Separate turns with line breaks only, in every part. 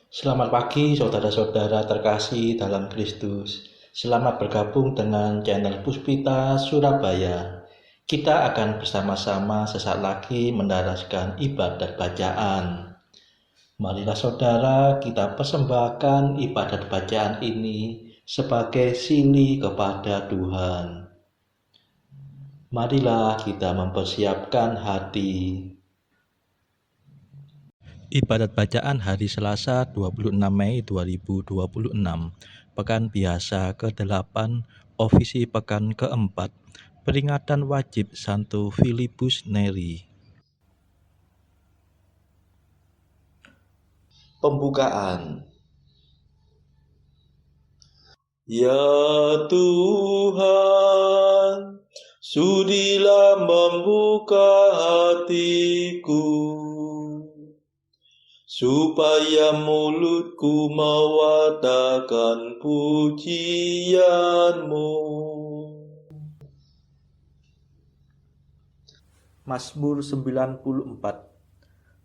Selamat pagi saudara-saudara terkasih dalam Kristus. Selamat bergabung dengan channel Puspita Surabaya. Kita akan bersama-sama sesaat lagi mendaraskan ibadat bacaan. Marilah saudara kita persembahkan ibadat bacaan ini sebagai sili kepada Tuhan. Marilah kita mempersiapkan hati. Ibadat bacaan hari Selasa 26 Mei 2026, Pekan Biasa ke-8, Ofisi Pekan ke-4, Peringatan Wajib Santo Filipus Neri. Pembukaan. Ya Tuhan, sudilah membuka hatiku, supaya mulutku mewatakan pujian-Mu. Mazmur 94.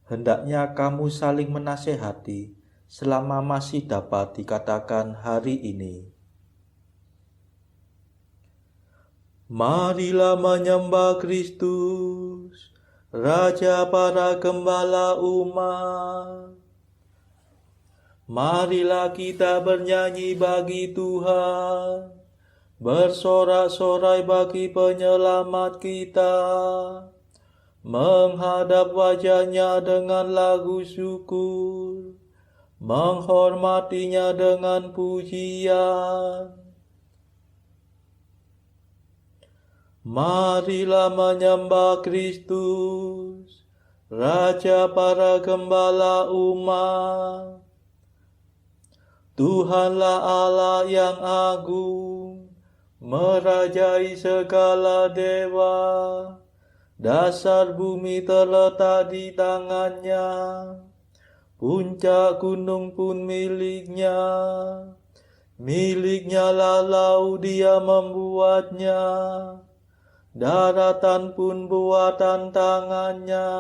Hendaknya kamu saling menasehati selama masih dapat dikatakan hari ini. Marilah menyembah Kristus, Raja para gembala umat. Marilah kita bernyanyi bagi Tuhan, bersorak-sorai bagi penyelamat kita, menghadap wajahnya dengan lagu syukur, menghormatinya dengan pujian. Marilah menyembah Kristus, Raja para gembala umat. Tuhanlah Allah yang agung, merajai segala dewa. Dasar bumi terletak di tangannya, puncak gunung pun miliknya. Miliknya lah laut, dia membuatnya, daratan pun buatan tangannya.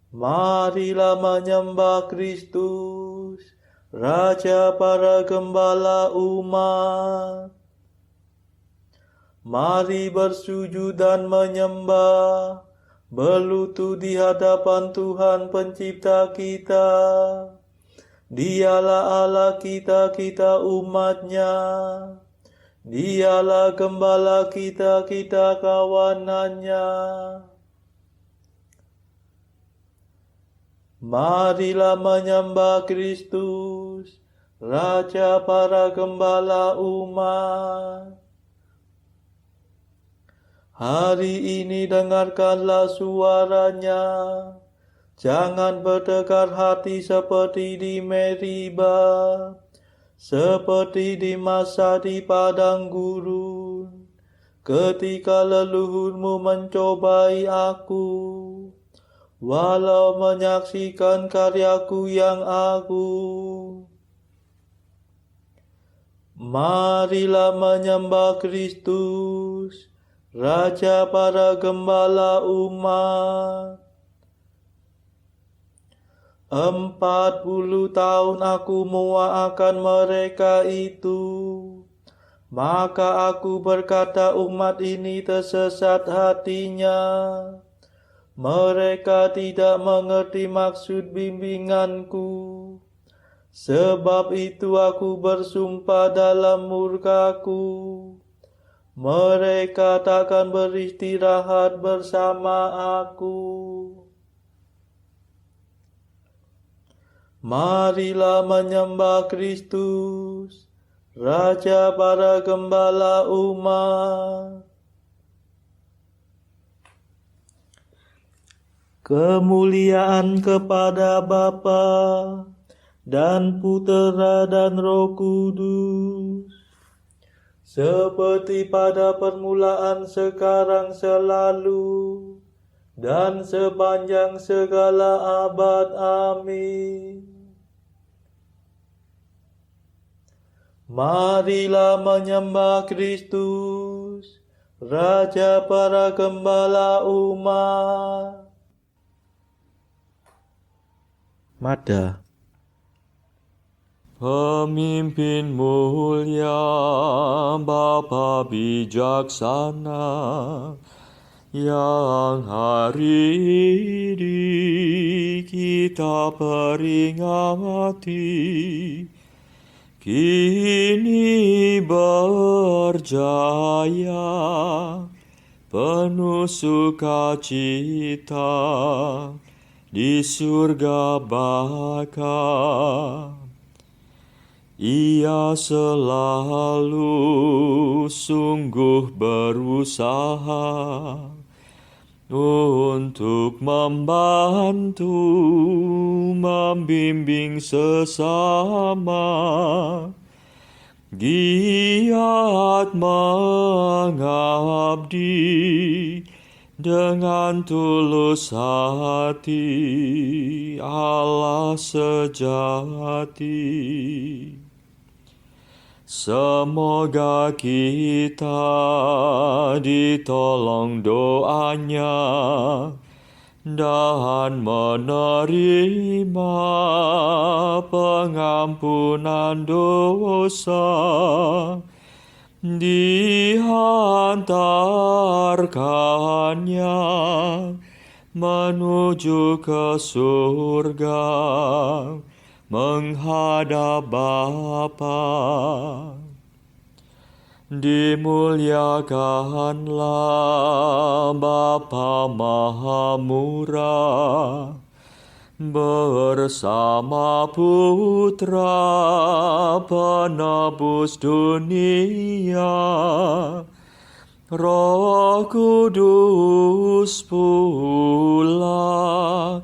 Marilah menyembah Kristus, Raja para gembala umat. Mari bersujud dan menyembah, berlutut di hadapan Tuhan pencipta kita. Dialah Allah kita, kita umatnya. Dialah gembala kita, kita kawanannya. Marilah menyembah Kristus, Raja para gembala umat. Hari ini dengarkanlah suaranya. Jangan bertekar hati seperti di Meriba, seperti di masa di padang gurun, ketika leluhurmu mencobai aku, walau menyaksikan karyaku yang agung. Marilah menyembah Kristus, Raja para gembala umat. 40 tahun aku muak mereka itu. Maka aku berkata, umat ini tersesat hatinya. Mereka tidak mengerti maksud bimbinganku. Sebab itu aku bersumpah dalam murkaku, mereka takkan beristirahat bersama aku. Marilah menyembah Kristus, Raja para gembala umat. Kemuliaan kepada Bapa dan Putera dan Roh Kudus, seperti pada permulaan, sekarang, selalu, dan sepanjang segala abad. Amin. Marilah menyembah Kristus, Raja para gembala umat. Mada.
Pemimpin mulia, Bapa bijaksana, yang hari ini kita peringati, kini berjaya, penuh sukacita, di surga baka. Ia selalu sungguh berusaha untuk membantu, membimbing sesama, giat mengabdi dengan tulus hati, Allah sejati. Semoga kita ditolong doanya dan menerima pengampunan dosa, dihantarkannya menuju ke surga, menghadap Bapa. Dimuliakanlah Bapa Maha Murah bersama Putra penebus dunia, Roh Kudus pula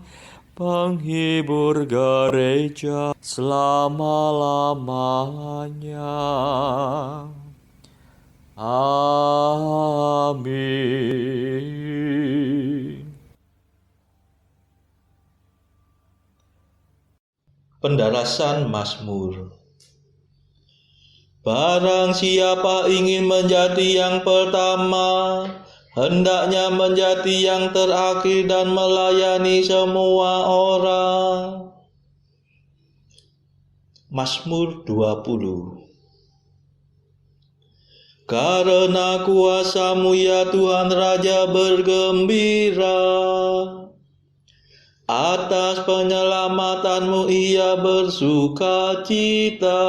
penghibur gereja selama-lamanya. Amin.
Pendalasan Mazmur. Barang siapa ingin menjadi yang pertama, hendaknya menjadi yang terakhir dan melayani semua orang. Mazmur 20. Karena kuasa-Mu ya Tuhan Raja bergembira, atas penyelamatan-Mu ia bersuka cita.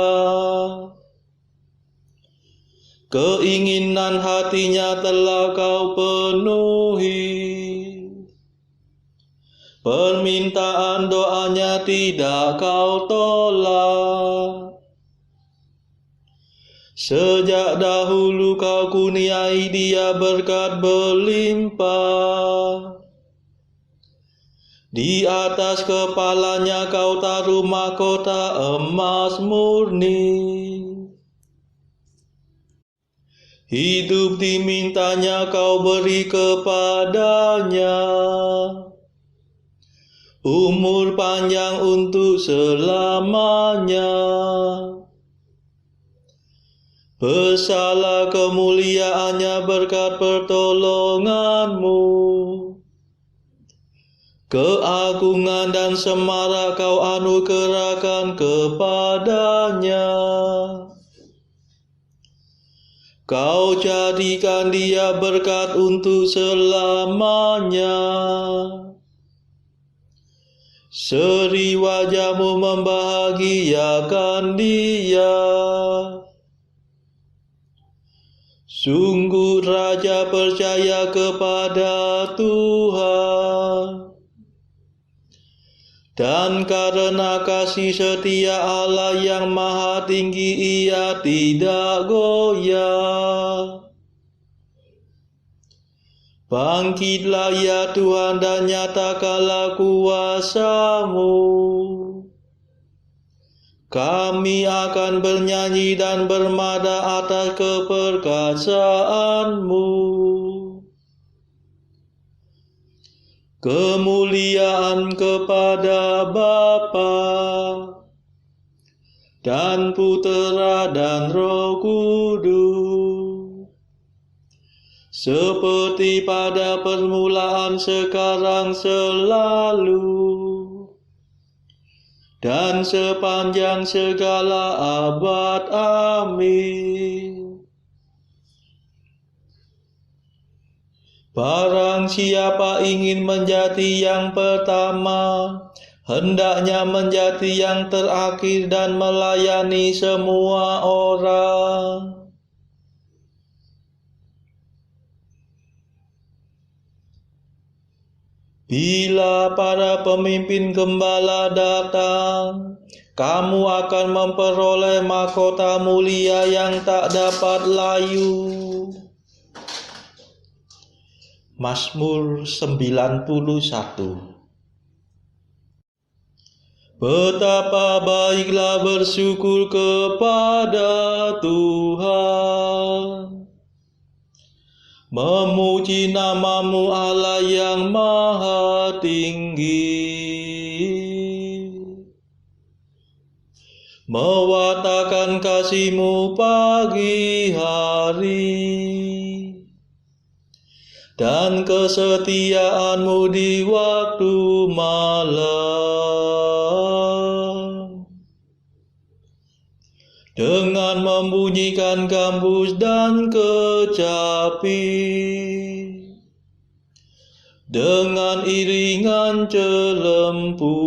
Keinginan hatinya telah Kau penuhi, permintaan doanya tidak Kau tolak. Sejak dahulu Kau kurniai dia berkat berlimpah. Di atas kepalanya Kau taruh mahkota emas murni. Hidup dimintanya Kau beri kepadanya, umur panjang untuk selamanya. Besarlah kemuliaannya berkat pertolongan-Mu, keagungan dan semarak Kau anugerahkan kepadanya. Kau jadikan dia berkat untuk selamanya. Seri wajah-Mu membahagiakan dia. Sungguh raja percaya kepada Tuhan, dan karena kasih setia Allah yang maha tinggi ia tidak goyah. Bangkitlah ya Tuhan dan nyatakanlah kuasa-Mu. Kami akan bernyanyi dan bermada atas keperkasaan-Mu. Kemuliaan kepada Bapa dan Putera dan Roh Kudus, seperti pada permulaan, sekarang, selalu, dan sepanjang segala abad. Amin. Barang siapa ingin menjadi yang pertama, hendaknya menjadi yang terakhir dan melayani semua orang. Bila para pemimpin gembala datang, kamu akan memperoleh mahkota mulia yang tak dapat layu. Mazmur 91. Betapa baiklah bersyukur kepada Tuhan, memuji namamu Allah yang maha tinggi, mewartakan kasih-Mu pagi hari, dan kesetiaan-Mu di waktu malam. Dengan membunyikan gambus dan kecapi, dengan iringan celempu,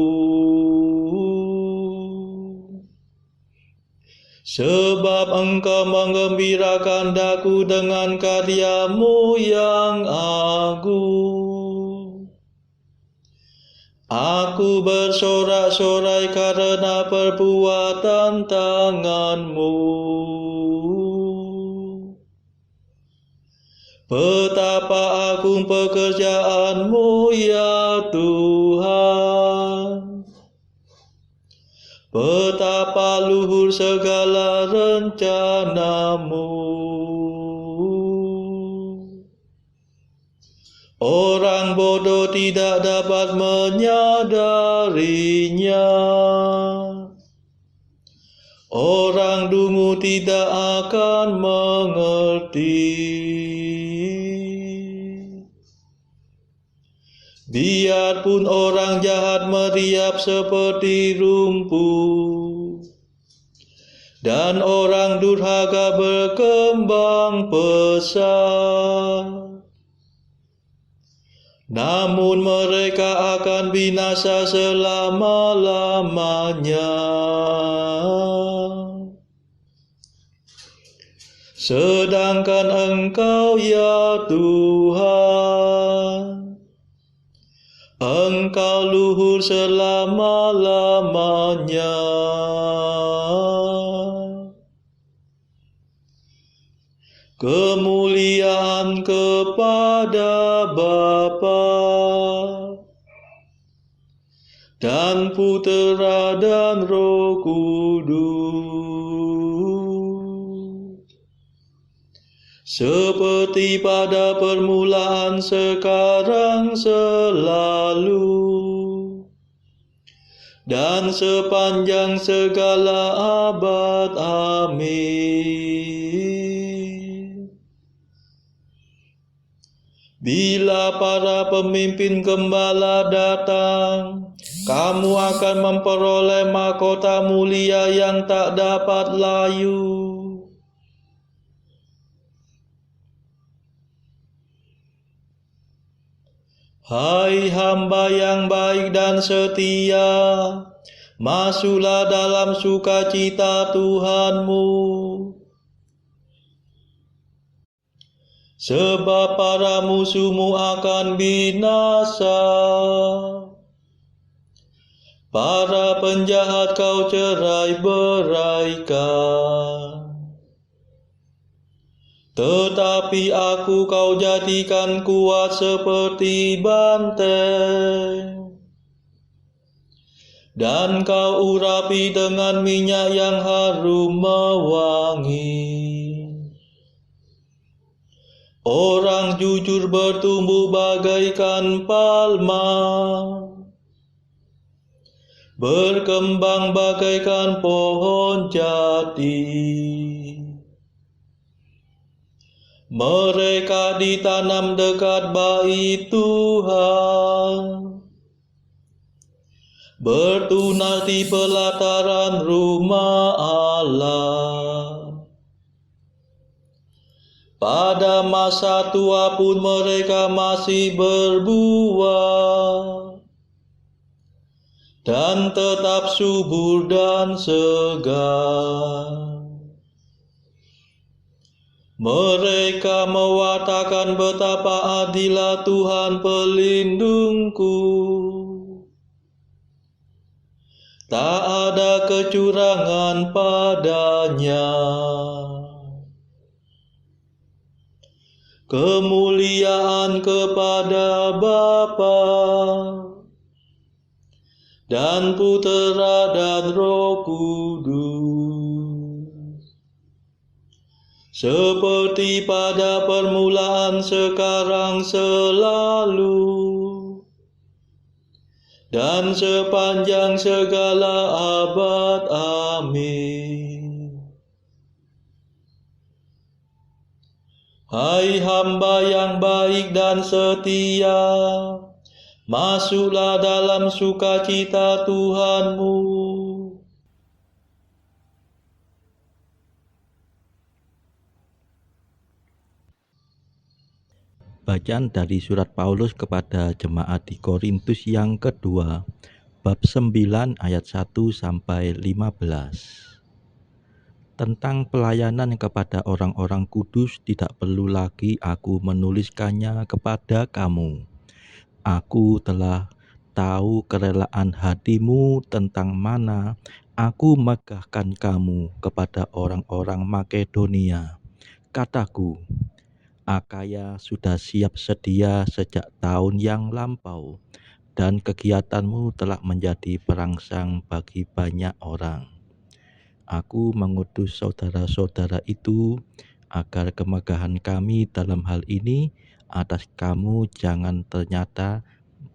sebab Engkau menggembirakan daku dengan karya-Mu yang agung. Aku bersorak-sorai karena perbuatan tangan-Mu. Betapa agung pekerjaan-Mu ya Tuhan, betapa luhur segala rencana-Mu. Orang bodoh tidak dapat menyadarinya. Orang dungu tidak akan mengerti. Biarpun orang jahat meriap seperti rumput, dan orang durhaka berkembang pesat, namun mereka akan binasa selama-lamanya. Sedangkan Engkau ya Tuhan, Engkau luhur selama-lamanya. Kemuliaan kepada Bapa dan Putera dan Roh Kudus, seperti pada permulaan, sekarang, selalu, dan sepanjang segala abad. Amin. Bila para pemimpin gembala datang, kamu akan memperoleh mahkota mulia yang tak dapat layu. Hai hamba yang baik dan setia, masuklah dalam sukacita Tuhanmu. Sebab para musuhmu akan binasa, para penjahat kau cerai-beraikan. Tetapi aku kau jadikan kuat seperti banteng, dan kau urapi dengan minyak yang harum mewangi. Orang jujur bertumbuh bagaikan palma, berkembang bagaikan pohon jati. Mereka ditanam dekat bait Tuhan, bertunas di pelataran rumah Allah. Pada masa tua pun mereka masih berbuah dan tetap subur dan segar. Mereka mewartakan betapa adilnya Tuhan pelindungku. Tak ada kecurangan padanya. Kemuliaan kepada Bapa dan Putera dan Roh Kudus, seperti pada permulaan, sekarang, selalu, dan sepanjang segala abad. Amin. Hai hamba yang baik dan setia, masuklah dalam sukacita Tuhanmu.
Bacaan dari surat Paulus kepada jemaat di Korintus yang kedua, bab 9 ayat 1 sampai 15. Tentang pelayanan kepada orang-orang kudus tidak perlu lagi aku menuliskannya kepada kamu. Aku telah tahu kerelaan hatimu tentang mana aku megahkan kamu kepada orang-orang Makedonia. Kataku, Akaya sudah siap sedia sejak tahun yang lampau, dan kegiatanmu telah menjadi perangsang bagi banyak orang. Aku mengutus saudara-saudara itu agar kemegahan kami dalam hal ini atas kamu jangan ternyata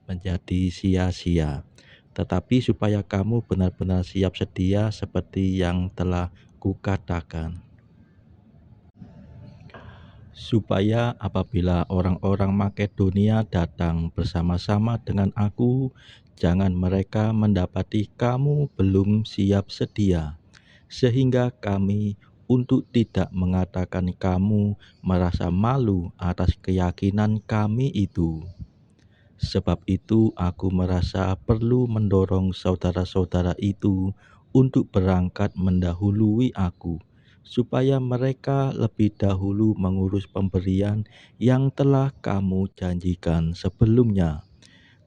menjadi sia-sia, tetapi supaya kamu benar-benar siap sedia seperti yang telah kukatakan. Supaya apabila orang-orang Makedonia datang bersama-sama dengan aku, jangan mereka mendapati kamu belum siap sedia, sehingga kami untuk tidak mengatakan kamu merasa malu atas keyakinan kami itu. Sebab itu aku merasa perlu mendorong saudara-saudara itu untuk berangkat mendahului aku, supaya mereka lebih dahulu mengurus pemberian yang telah kamu janjikan sebelumnya,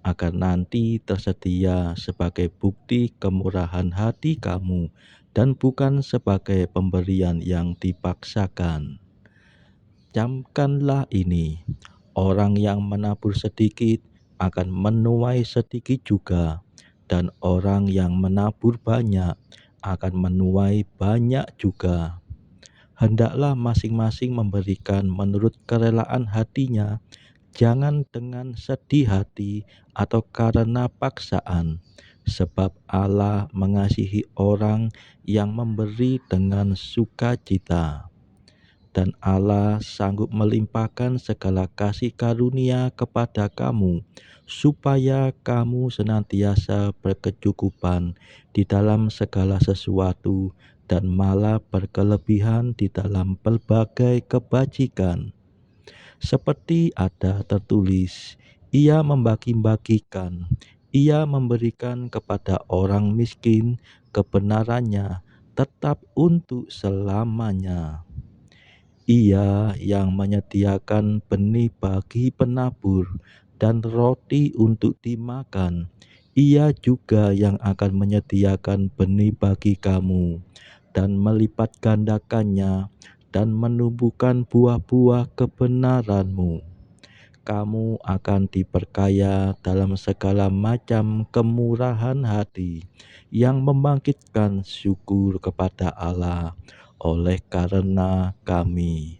agar nanti tersedia sebagai bukti kemurahan hati kamu dan bukan sebagai pemberian yang dipaksakan. Camkanlah ini, orang yang menabur sedikit akan menuai sedikit juga, dan orang yang menabur banyak akan menuai banyak juga. Hendaklah masing-masing memberikan menurut kerelaan hatinya, jangan dengan sedih hati atau karena paksaan, sebab Allah mengasihi orang yang memberi dengan sukacita. Dan Allah sanggup melimpahkan segala kasih karunia kepada kamu, supaya kamu senantiasa berkecukupan di dalam segala sesuatu, dan malah berkelebihan di dalam berbagai kebajikan. Seperti ada tertulis, Ia membagi-bagikan, Ia memberikan kepada orang miskin, kebenarannya tetap untuk selamanya. Ia yang menyediakan benih bagi penabur dan roti untuk dimakan, Ia juga yang akan menyediakan benih bagi kamu dan melipat gandakannya dan menumbuhkan buah-buah kebenaranmu. Kamu akan diperkaya dalam segala macam kemurahan hati yang membangkitkan syukur kepada Allah oleh karena kami.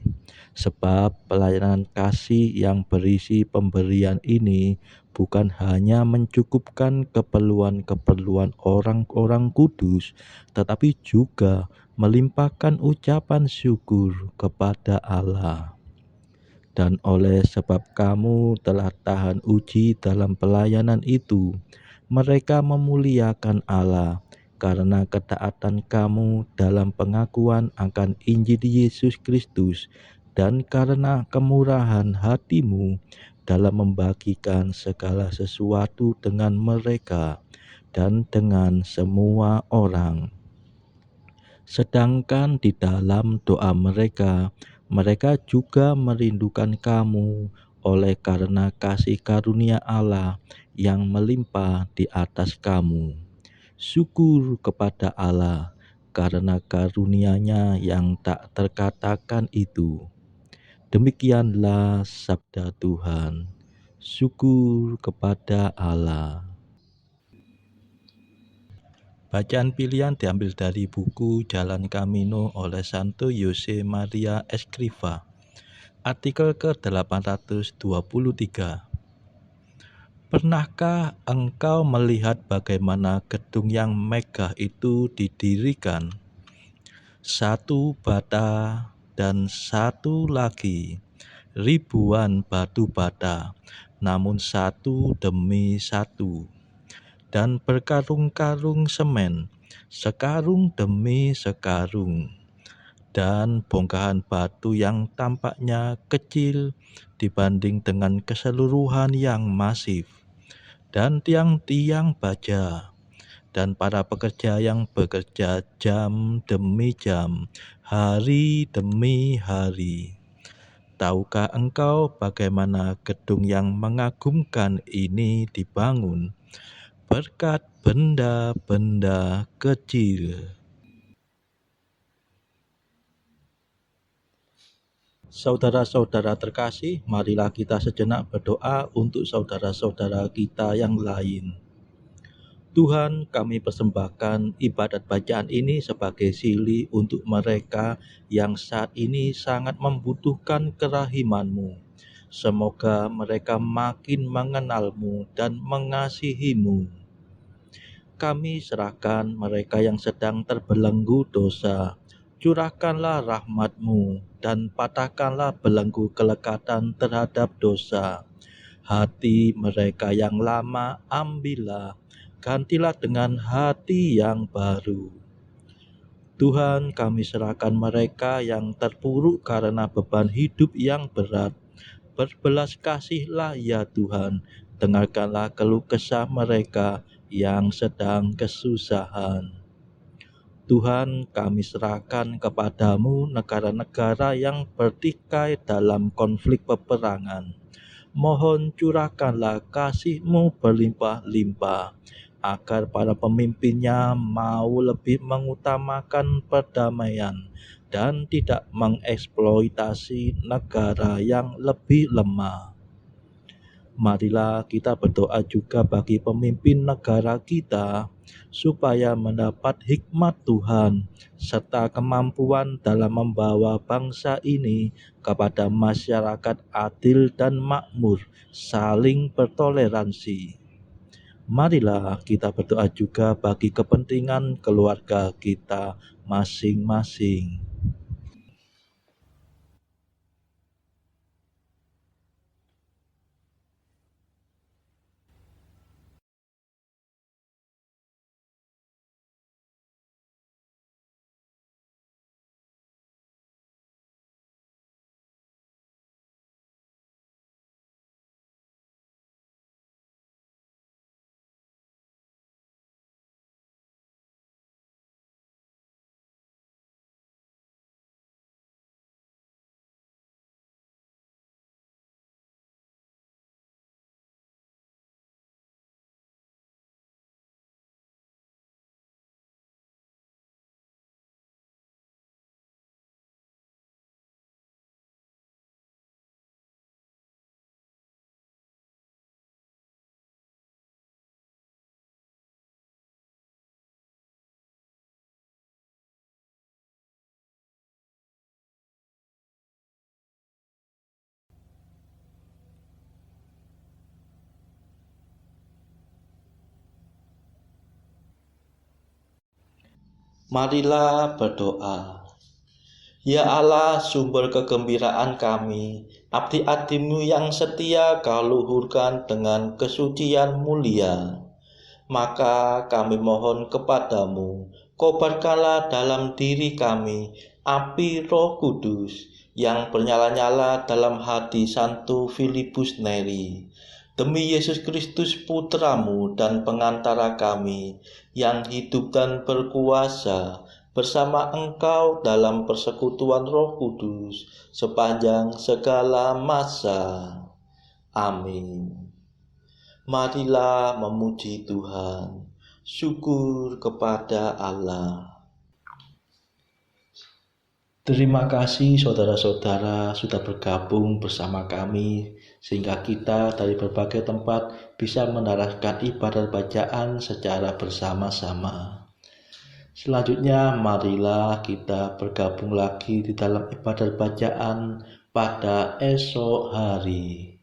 Sebab pelayanan kasih yang berisi pemberian ini bukan hanya mencukupkan keperluan-keperluan orang-orang kudus, tetapi juga melimpahkan ucapan syukur kepada Allah. Dan oleh sebab kamu telah tahan uji dalam pelayanan itu, Mereka memuliakan Allah karena ketaatan kamu dalam pengakuan akan Injil Yesus Kristus dan karena kemurahan hatimu dalam membagikan segala sesuatu dengan mereka dan dengan semua orang. Sedangkan di dalam doa mereka, mereka juga merindukan kamu oleh karena kasih karunia Allah yang melimpah di atas kamu. Syukur kepada Allah karena karunia-Nya yang tak terkatakan itu. Demikianlah sabda Tuhan. Syukur kepada Allah. Bacaan pilihan diambil dari buku Jalan Camino oleh Santo Jose Maria Escrivá. Artikel ke-823. Pernahkah engkau melihat bagaimana gedung yang megah itu didirikan? Satu bata dan satu lagi, ribuan batu bata, namun satu demi satu. Dan berkarung-karung semen, sekarung demi sekarung, dan bongkahan batu yang tampaknya kecil dibanding dengan keseluruhan yang masif, dan tiang-tiang baja, dan para pekerja yang bekerja jam demi jam, hari demi hari. Tahukah engkau bagaimana gedung yang mengagumkan ini dibangun berkat benda-benda kecil? Saudara-saudara terkasih, marilah kita sejenak berdoa untuk saudara-saudara kita yang lain. Tuhan, kami persembahkan ibadat bacaan ini sebagai silih untuk mereka yang saat ini sangat membutuhkan kerahiman-Mu. Semoga mereka makin mengenal-Mu dan mengasihi-Mu. Kami serahkan mereka yang sedang terbelenggu dosa. Curahkanlah rahmat-Mu dan patahkanlah belenggu kelekatan terhadap dosa. Hati mereka yang lama ambillah, gantilah dengan hati yang baru. Tuhan, kami serahkan mereka yang terpuruk karena beban hidup yang berat. Berbelas kasihlah ya Tuhan, dengarkanlah keluh kesah mereka yang sedang kesusahan. Tuhan, kami serahkan kepadamu negara-negara yang bertikai dalam konflik peperangan. Mohon curahkanlah kasih-Mu berlimpah-limpah, agar para pemimpinnya mau lebih mengutamakan perdamaian dan tidak mengeksploitasi negara yang lebih lemah. Marilah kita berdoa juga bagi pemimpin negara kita, supaya mendapat hikmat Tuhan, serta kemampuan dalam membawa bangsa ini kepada masyarakat adil dan makmur, saling bertoleransi. Marilah kita berdoa juga bagi kepentingan keluarga kita masing-masing. Marilah berdoa. Ya Allah, sumber kegembiraan kami, abdi-abdi-Mu yang setia Kau luhurkan dengan kesucian mulia.
Maka kami mohon kepadamu, kobarkanlah dalam diri kami api Roh Kudus yang bernyala-nyala dalam hati Santo Filipus Neri. Demi Yesus Kristus Putramu dan pengantara kami, yang hidup dan berkuasa bersama Engkau dalam persekutuan Roh Kudus sepanjang segala masa. Amin. Marilah memuji Tuhan. Syukur kepada Allah. Terima kasih saudara-saudara sudah bergabung bersama kami sehingga kita dari berbagai tempat bisa menaraskan ibadah bacaan secara bersama-sama. Selanjutnya marilah kita bergabung lagi di dalam ibadah bacaan pada esok hari.